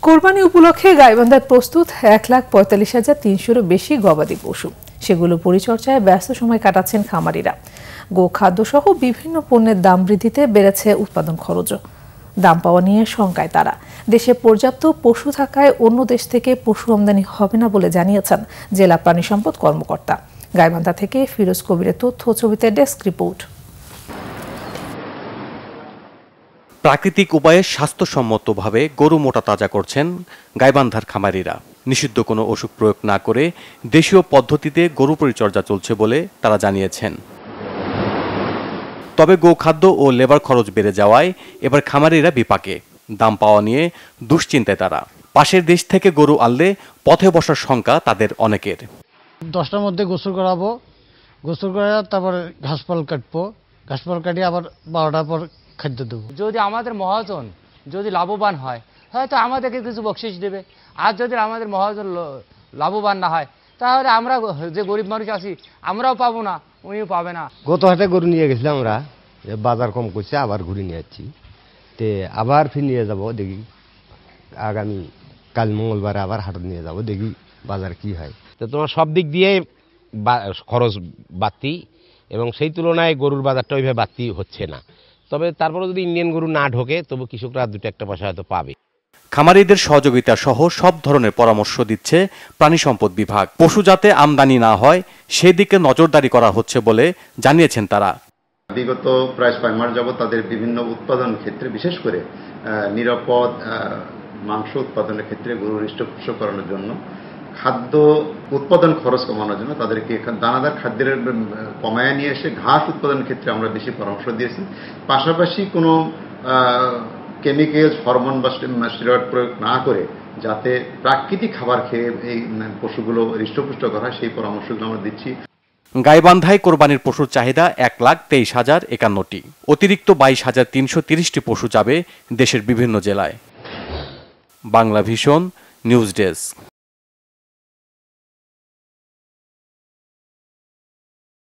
কোরবানি উপলক্ষে গাইবান্ধায় প্রস্তুত 1,45,300-এরও বেশি গবাদি পশু। সেগুলো পরিচর্যায় ব্যস্ত সময় কাটাচ্ছেন খামারিরা। গোখাদ্য সহ বিভিন্ন পণ্যের দাম বৃদ্ধিতে বেড়েছে উৎপাদন খরচও। দাম পাওয়া নিয়ে শঙ্কায় তারা। দেশে পর্যাপ্ত পশু থাকায় অন্য দেশ থেকে পশু আমদানি হবে না বলে জানিয়েছেন জেলা প্রাণী সম্পদ কর্মকর্তা। গাইবান্ধা থেকে ফিরোজ কবিরের তথ্য ছবিতে ডেস্ক রিপোর্ট। প্রাকৃতিক উপায়ে স্বাস্থ্যসম্মতভাবে গরু মোটা তাজা করছেন গাইবান্ধার খামারিরা। নিষিদ্ধ কোনো ওষুধ প্রয়োগ না করে দেশীয় পদ্ধতিতে গরু পরিচর্যা চলছে বলে তারা জানিয়েছেন। তবে গোখাদ্য ও লেবার খরচ বেড়ে যাওয়ায় এবার খামারিরা বিপাকে। দাম পাওয়া নিয়ে দুশ্চিন্তায় তারা। পাশের দেশ থেকে গরু আনলে পথে বসার শঙ্কা তাদের অনেকের। 10টার মধ্যে গোসল করাবো, গোসল করে তারপর ঘাসপাল কাটবো, ঘাসপাল কাটিয়ে আবার 12টার পর খাদ্য দেবো। যদি আমাদের মহাজন যদি লাভবান হয় হয়তো আমাদেরকে কিছু বকশিস দেবে, আর যদি আমাদের মহাজন লাভবান না হয় তাহলে আমরা যে গরিব মানুষ আছি আমরাও পাবো না, উনিও পাবে না। গত হাটে গরু নিয়ে গেছিলাম আমরা, বাজার কম করছে, আবার ঘুরে নিয়ে যাচ্ছি। তে আবার ফির নিয়ে যাব, দেখি আগামী কাল মঙ্গলবারে আবার হাট নিয়ে যাব, দেখি বাজার কি হয়। তো তোমার সব দিক দিয়ে খরচ বাড়তি, এবং সেই তুলনায় গরুর বাজারটা ওইভাবে বাড়তি হচ্ছে না। তবে তারপরে যদি ইন্ডিয়ান গরু না ঢোকে তবু কৃষকরা দুটো একটা পয়সা হয়তো পাবে। খামারিদের সহযোগিতা সহ সব ধরনের পরামর্শ দিচ্ছে প্রাণী সম্পদ বিভাগ। পশু যাতে আমদানি না হয় সেদিকে নজরদারি করা হচ্ছে বলে জানিয়েছেন তারা। বিগত প্রায় 6 মাস যাবত তাদের বিভিন্ন উৎপাদন ক্ষেত্রে, বিশেষ করে নিরাপদ মাংস উৎপাদনের ক্ষেত্রে গরু হৃষ্টপুষ্ট করানোর জন্য, খাদ্য উৎপাদন খরচ কমানোর জন্য তাদেরকে দানাদার খাদ্যের কমায় নিয়ে এসে ঘাস উৎপাদনের ক্ষেত্রে আমরা বেশি পরামর্শ দিয়েছি। পাশাপাশি কোনো কেমিক্যালস, হরমোন বা স্টেরয়েড প্রয়োগ না করে যাতে প্রাকৃতিক খাবার খেয়ে এই পশুগুলো হৃষ্টপুষ্ট করা হয় সেই পরামর্শগুলো আমরা দিচ্ছি। গাইবান্ধায় কোরবানির পশুর চাহিদা 1,23,051টি। অতিরিক্ত 22,330টি পশু যাবে দেশের বিভিন্ন জেলায়। Bangla vision news desk.